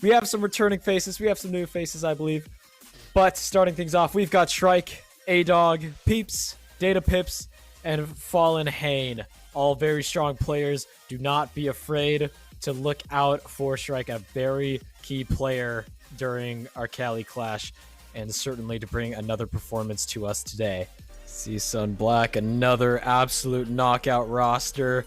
We have some returning faces. We have some new faces, I believe. But starting things off, we've got Shrike, A-Dog, Peeps, Data Pips, and Fallen Hane. All very strong players. Do not be afraid to look out for Shrike, a very key player during our Cali Clash, and certainly to bring another performance to us today. CSUN Black, another absolute knockout roster.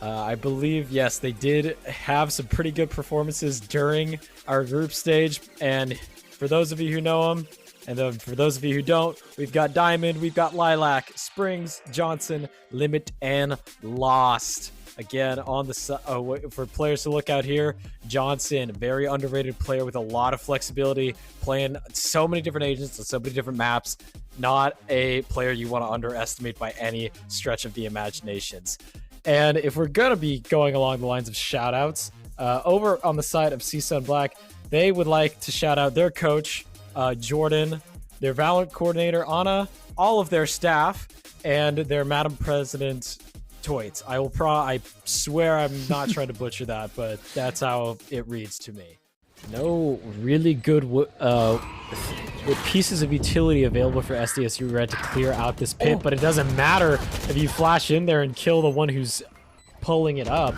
I believe, yes, they did have some pretty good performances during our group stage, and for those of you who know them, and then for those of you who don't, we've got Diamond, we've got Lilac, Springs, Johnson, Limit, and Lost. Again, on the for players to look out here, Johnson, very underrated player with a lot of flexibility, playing so many different agents and so many different maps. Not a player you want to underestimate by any stretch of the imaginations. And if we're going to be going along the lines of shout-outs, over on the side of CSUN Black, they would like to shout out their coach, Jordan, their Valorant coordinator, Anna, all of their staff, and their Madam President, Toits. I swear I'm not trying to butcher that, but that's how it reads to me. No really good pieces of utility available for SDSU Red to clear out this pit, but it doesn't matter if you flash in there and kill the one who's pulling it up.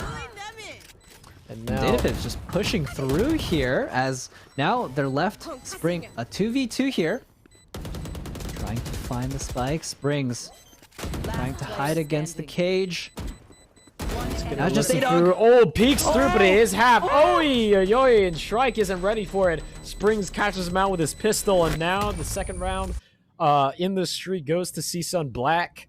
And now Datapips just pushing through here as now they're left Spring a 2v2 here. Trying to find the spike. Springs trying to hide against the cage. Now just through. Oh, peeks through, but it is half. Oi, and Shrike isn't ready for it. Springs catches him out with his pistol, and now the second round in the streak goes to CSUN Black.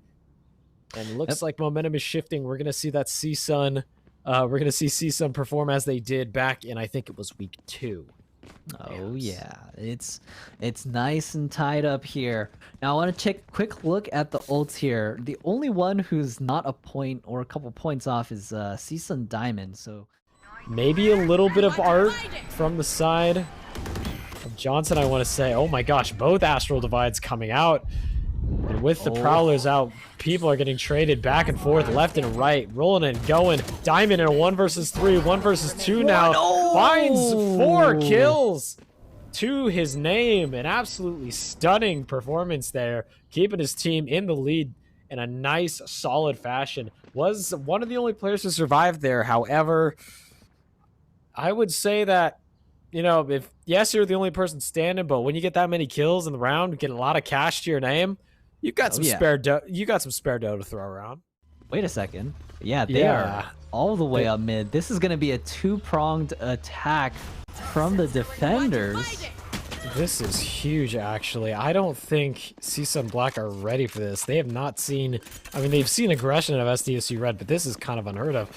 And looks like momentum is shifting. We're gonna see that CSUN. We're gonna see CSUN perform as they did back in, I think it was week 2. Oh yeah, it's nice and tied up here. Now I want to take a quick look at the ults here. The only one who's not a point or a couple points off is CSUN Diamond. So maybe a little bit of art from the side of Johnson, I want to say. Oh my gosh, both Astral Divides coming out. And with the Prowlers out, people are getting traded back and forth, left and right, rolling and going. Diamond in a 1 versus 3, 1 versus 2 now. Finds 4 kills to his name. An absolutely stunning performance there, keeping his team in the lead in a nice, solid fashion. Was one of the only players to survive there. However, I would say that, you know, if yes, you're the only person standing, but when you get that many kills in the round, get a lot of cash to your name, you've got some spare dough. You got some spare dough to throw around. Wait a second. Yeah, they are all the way up mid. This is going to be a 2-pronged attack from the defenders. This is huge, actually. I don't think CSUN Black are ready for this. They have not seen... I mean, they've seen aggression of SDSU Red, but this is kind of unheard of.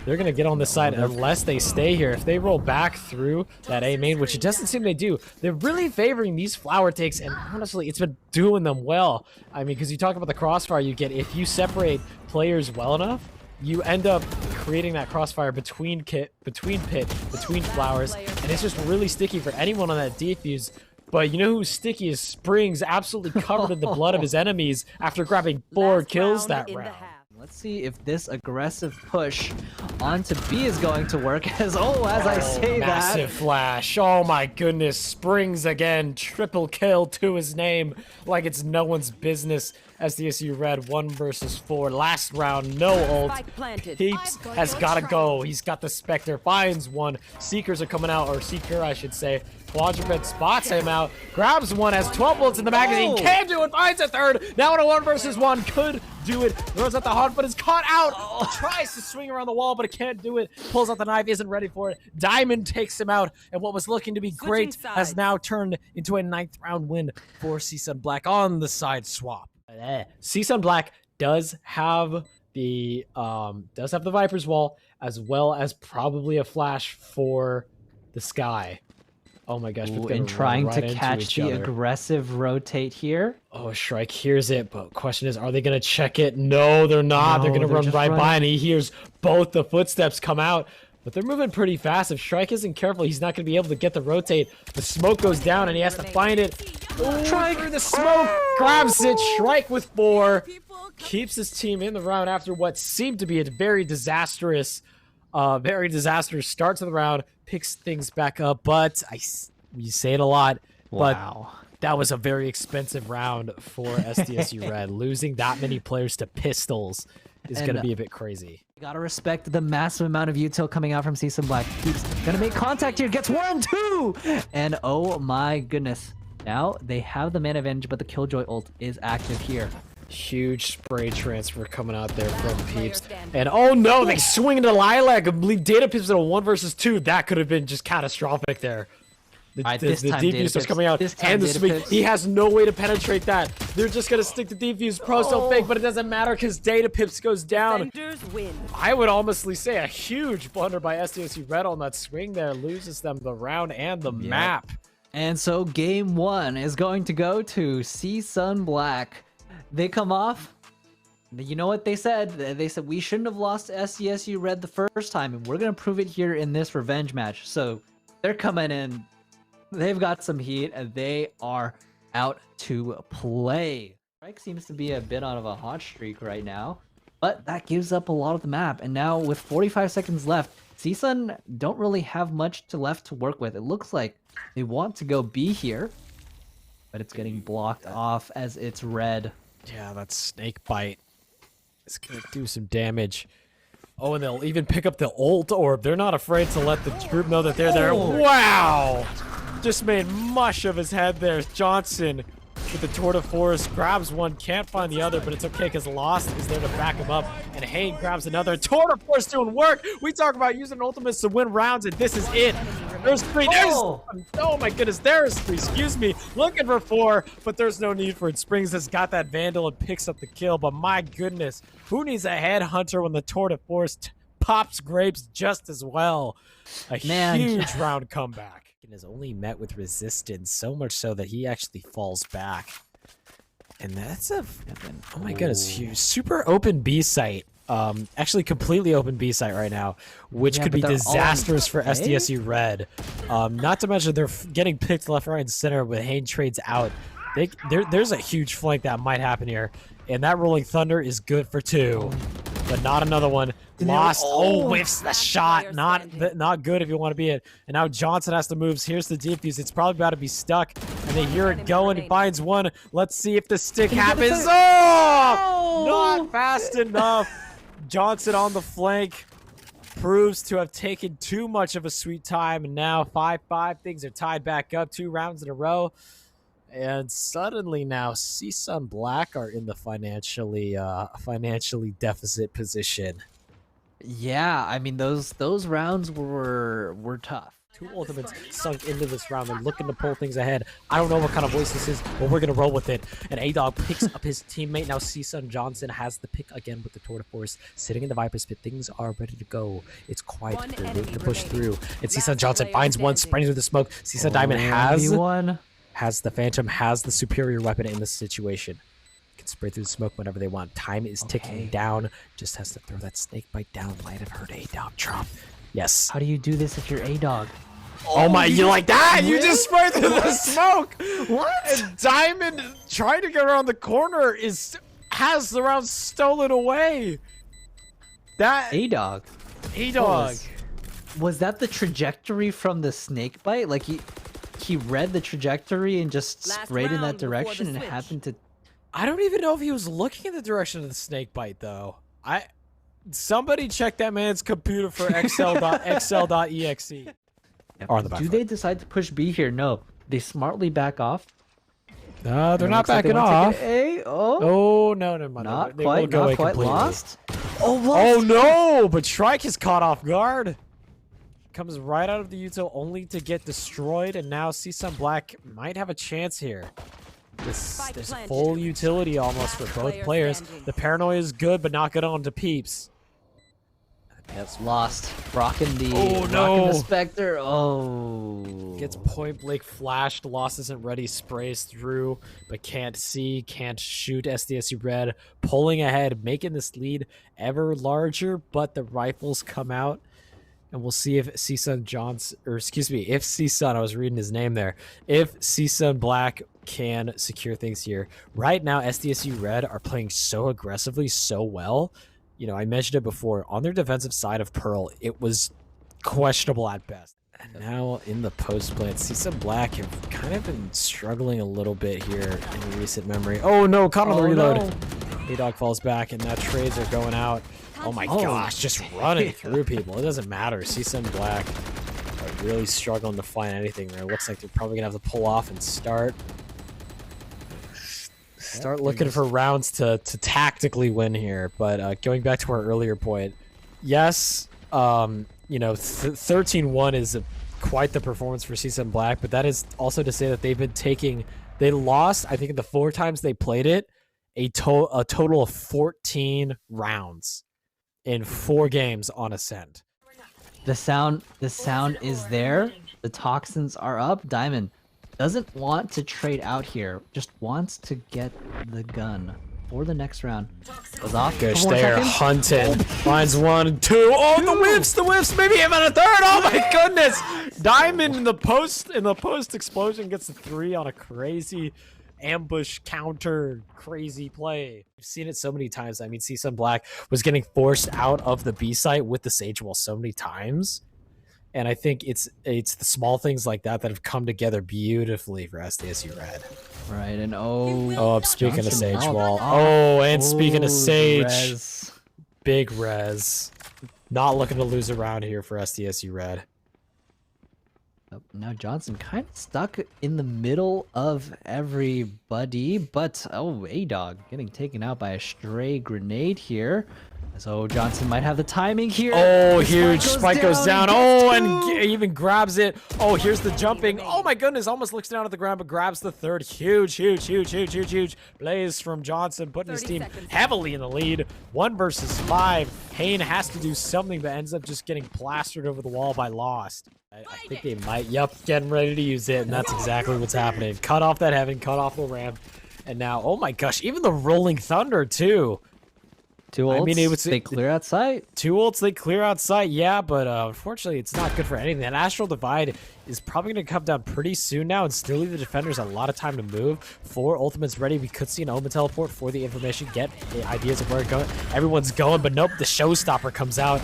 They're going to get on this side unless they stay here. If they roll back through that A main, which it doesn't seem they do, they're really favoring these flower takes, and honestly, it's been doing them well. I mean, because you talk about the crossfire you get. If you separate players well enough, you end up creating that crossfire between flowers, and it's just really sticky for anyone on that defuse. But you know who's sticky is Springs, absolutely covered in the blood of his enemies after grabbing 4 kills that round. Let's see if this aggressive push onto B is going to work. As I say that, massive flash. Oh my goodness, Springs again, triple kill to his name like it's no one's business. SDSU Red 1 versus 4. Last round, no ult. Peeps has got to go. He's got the Spectre, finds one. Seekers are coming out, or Seeker, I should say. Quadruped spots him out, grabs one, has 12 bullets in the magazine, can do it, finds a third. Now in a 1 versus 1, could do it. Throws out the hunt, but is caught out. Tries to swing around the wall, but it can't do it. Pulls out the knife, isn't ready for it. Diamond takes him out, and what was looking to be great has now turned into a 9th round win for CSUN Black on the side swap. CSUN Black does have the Viper's Wall, as well as probably a flash for the Sky. Oh my gosh. And trying to catch the aggressive rotate here. Oh, Shrike hears it, but question is, are they going to check it? No, they're not. They're going to run right by, and he hears both the footsteps come out. But they're moving pretty fast. If Shrike isn't careful, he's not going to be able to get the rotate. The smoke goes down, and he has to find it. Shrike through the smoke, grabs it. Shrike with 4. Keeps his team in the round after what seemed to be a very disastrous Very disastrous start to the round, picks things back up, but you say it a lot, but Wow. that was a very expensive round for SDSU Red. Losing that many players to pistols is going to be a bit crazy. You gotta respect the massive amount of util coming out from CSUN Black. He's gonna make contact here, gets 1-2! And oh my goodness. Now they have the mana advantage, but the Killjoy ult is active here. Huge spray transfer coming out there from Peeps. And oh no, they swing into Lilac. I believe Data Pips in a 1 versus 2. That could have been just catastrophic there. The defuse was coming out, and the swing. He has no way to penetrate that. They're just gonna stick to defuse. Pro so fake, but it doesn't matter because Data Pips goes down. I would honestly say a huge blunder by SDSU Red on that swing there. Loses them the round and the map. And so game 1 is going to go to CSUN Black. They come off. You know what they said? They said we shouldn't have lost to SDSU Red the first time, and we're gonna prove it here in this revenge match. So they're coming in. They've got some heat, and they are out to play. Strike seems to be a bit out of a hot streak right now, but that gives up a lot of the map. And now with 45 seconds left, CSUN don't really have much left to work with. It looks like they want to go B here, but it's getting blocked off as it's red. Yeah, that snake bite is gonna do some damage. Oh, and they'll even pick up the ult orb. They're not afraid to let the group know that they're there. Wow! Just made mush of his head there. Johnson with the Tour de Force grabs one, can't find the other, but it's okay because Lost is there to back him up. And Hayne grabs another. Tour de Force doing work. We talk about using ultimates to win rounds, and this is it. There's 3. Oh my goodness, there's 3. Excuse me. Looking for 4, but there's no need for it. Springs has got that Vandal and picks up the kill, but my goodness, who needs a headhunter when the Tour de Force pops grapes just as well? A huge round comeback. And is only met with resistance, so much so that he actually falls back. And that's oh my goodness, huge, super open B site. Actually completely open B site right now, which could be disastrous for SDSU Red. Not to mention they're getting picked left, right, and center with Hayne trades out. There's a huge flank that might happen here, and that Rolling Thunder is good for 2, but not another one. Lost. Oh, whiffs the shot. Not good if you want to be it. And now Johnson has to move. Here's the defuse. It's probably about to be stuck. And they hear it going. He finds one. Let's see if the stick happens. Oh! Not fast enough. Johnson on the flank proves to have taken too much of a sweet time. And now 5-5. Things are tied back up 2 rounds in a row. And suddenly now CSUN Black are in the financially deficit position. Yeah, I mean those rounds were tough. 2 ultimates sunk into this round. They're looking to pull things ahead. I don't know what kind of voice this is, but we're gonna roll with it. And A-Dog picks up his teammate. Now CSUN Johnson has the pick again with the Tour de Force. Sitting in the Viper's pit. Things are ready to go. It's quiet. They're looking to push through. And CSUN Johnson finds one, spraying through the smoke. CSUN Diamond has the Phantom, has the superior weapon in this situation. Can spray through the smoke whenever they want. Time is ticking down. Just has to throw that snake bite down. Might have heard A-Dog drop. Yes. How do you do this if you're A-Dog? Oh my, you like that? You just spray through the smoke. What? And Diamond trying to get around the corner has the round stolen away. That A-Dog. Was that the trajectory from the snake bite? Like he read the trajectory and just sprayed in that direction and happened to... I don't even know if he was looking in the direction of the snake bite though. Somebody check that man's computer for excel.exe. Do they decide to push B here? No. They smartly back off. No, they're not backing off. Oh, no, never mind. Not quite lost. Oh, what? Oh, no! But Shrike is caught off guard. Comes right out of the util only to get destroyed, and now CSUN Black might have a chance here. There's full utility almost for both players. The paranoia is good, but not good on to Peeps. That's lost. Rocking the Spectre. Oh. Gets point blank flashed. Lost isn't ready. Sprays through, but can't see, can't shoot. SDSU Red pulling ahead, making this lead ever larger, but the rifles come out. And we'll see if CSUN if CSUN, I was reading his name there, if CSUN Black can secure things here. Right now, SDSU Red are playing so aggressively, so well, you know, I mentioned it before, on their defensive side of Pearl, it was questionable at best. And now in the post play, CSUN Black have kind of been struggling a little bit here in recent memory. Oh no, caught on the reload. No. A-Dog falls back, and now trades are going out. Oh my gosh, just running through people. It doesn't matter. CSUN Black are really struggling to find anything there. It looks like they're probably going to have to pull off and start looking for rounds to tactically win here. But going back to our earlier point, yes, you know, 13-1 is quite the performance for CSUN Black, but that is also to say that they've been they lost, I think, the 4 times they played it, a total of 14 rounds in 4 games on Ascent. The sound is there. The toxins are up. Diamond doesn't want to trade out here, just wants to get the gun for the next round. Goes off. Gosh, they are hunting. Finds 1, 2. Oh, the whiffs, maybe even a 3rd. Oh my goodness! Diamond in the post explosion gets a 3 on a crazy ambush counter crazy play. We've seen it so many times. I mean, CSUN Black was getting forced out of the B site with the Sage Wall so many times. And I think it's the small things like that that have come together beautifully for SDSU Red. Right, and I'm speaking of Sage Wall. Speaking of Sage, big res. Not looking to lose a round here for SDSU Red. Now Johnson kind of stuck in the middle of everybody, but A-Dog getting taken out by a stray grenade here. So Johnson might have the timing here. Oh, huge spike goes down. Oh, and even grabs it. Oh, here's the jumping. Oh my goodness, almost looks down at the ground, but grabs the 3rd. Huge blaze from Johnson, putting his team heavily in the lead. 1 versus 5. Hayne has to do something, but ends up just getting plastered over the wall by Lost. I think they might, getting ready to use it, and that's exactly what's happening. Cut off that heaven, cut off the ramp, and now, oh my gosh, even the Rolling Thunder too. 2 ults, they clear out sight. 2 ults, they clear out sight, yeah, but unfortunately, it's not good for anything. That Astral Divide is probably going to come down pretty soon now and still leave the defenders a lot of time to move. 4 ultimates ready. We could see an Omen teleport for the information, get ideas of where everyone's going, but nope, the showstopper comes out.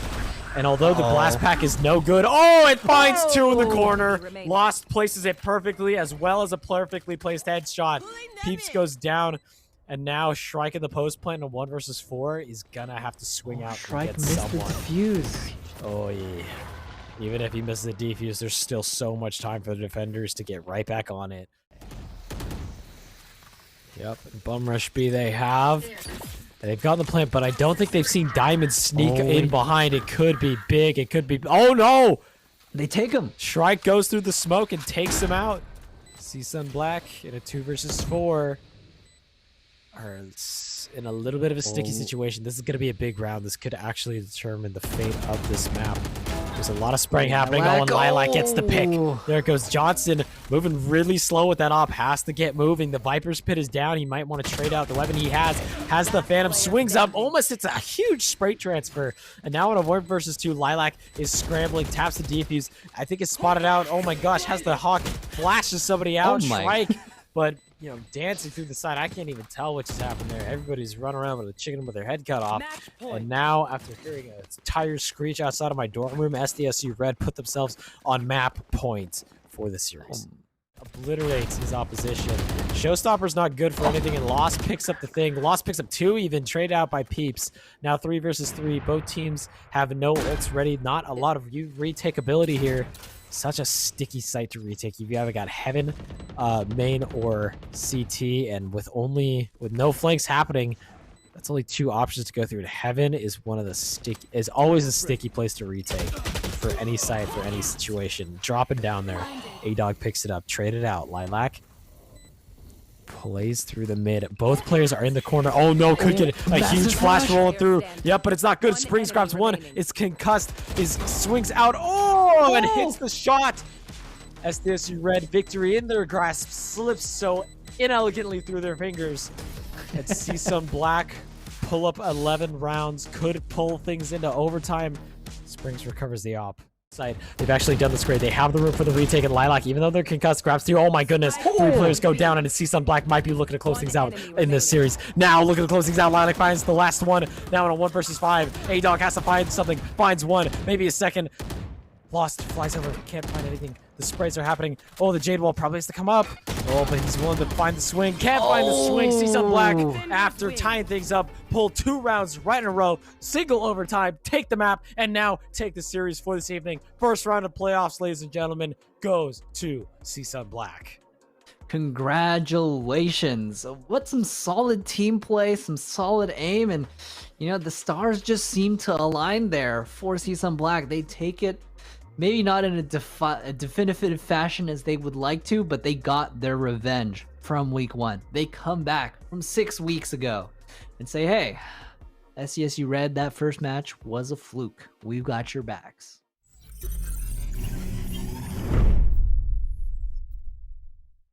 And although the blast pack is no good, it finds 2 in the corner. Lost places it perfectly, as well as a perfectly placed headshot. Peeps goes down, and now Shrike in the post plant in a 1 versus 4 is gonna have to swing out Shrike and get missed someone. The defuse. Oh yeah. Even if he misses the defuse, there's still so much time for the defenders to get right back on it. Yep, Bum Rush B they have. They've gotten the plant, but I don't think they've seen Diamond sneak in behind. It could be big. It could be... Oh, no! They take him. Shrike goes through the smoke and takes him out. CSUN Black in a 2 versus 4 are in a little bit of a sticky situation. This is going to be a big round. This could actually determine the fate of this map. There's a lot of spraying happening. And Lilac gets the pick. There goes Johnson, moving really slow with that op. Has to get moving. The Viper's Pit is down. He might want to trade out the weapon he has the Phantom, swings up, almost hits a huge spray transfer. And now in a 1 versus 2, Lilac is scrambling, taps the defuse. I think it's spotted out. Oh my gosh, has the Hawk, flashes somebody out. Shrike, but you know, dancing through the side. I can't even tell what just happened there. Everybody's running around with a chicken with their head cut off. And now, after hearing a tire screech outside of my dorm room, SDSU Red put themselves on map point for the series. Obliterates his opposition. Showstopper's not good for anything, and Lost picks up the thing. Lost picks up 2 even, trade out by Peeps. Now 3 versus 3. Both teams have no ults ready. Not a lot of retake ability here. Such a sticky site to retake. You've either got Heaven, main, or CT, and with no flanks happening, that's only 2 options to go through. Heaven is always a sticky place to retake for any site, for any situation. Dropping down there. A-Dog picks it up, trade it out. Lilac plays through the mid. Both players are in the corner. Oh no, could get a huge flash rolling through. Yep, but it's not good. Springs grabs 1. It's concussed. Swings out. Oh, and hits the shot. SDSU Red victory in their grasp. Slips so inelegantly through their fingers. And CSUN Black pull up 11 rounds. Could pull things into overtime. Springs recovers the op. side. They've actually done this great. They have the room for the retake, and Lilac, even though they're concussed, grabs through. Oh my goodness, 3 players go down, and CSUN Black might be looking to close things out in this series. Now look at the close things out. Lilac finds the last one. Now in a 1 versus 5. A-Dog has to find something. Finds one, maybe a second. Lost, flies over, can't find anything. The sprays are happening. Oh, the Jade Wall probably has to come up. Oh, but he's willing to find the swing. Can't find the swing. CSUN Black, after tying things up, pull 2 rounds right in a row. Single overtime, take the map, and now take the series for this evening. First round of playoffs, ladies and gentlemen, goes to CSUN Black. Congratulations. What some solid team play, some solid aim, and the stars just seem to align there for CSUN Black. They take it, maybe not in a definitive fashion as they would like to, but they got their revenge from week 1. They come back from 6 weeks ago and say, hey, SDSU Red, that first match was a fluke. We've got your backs.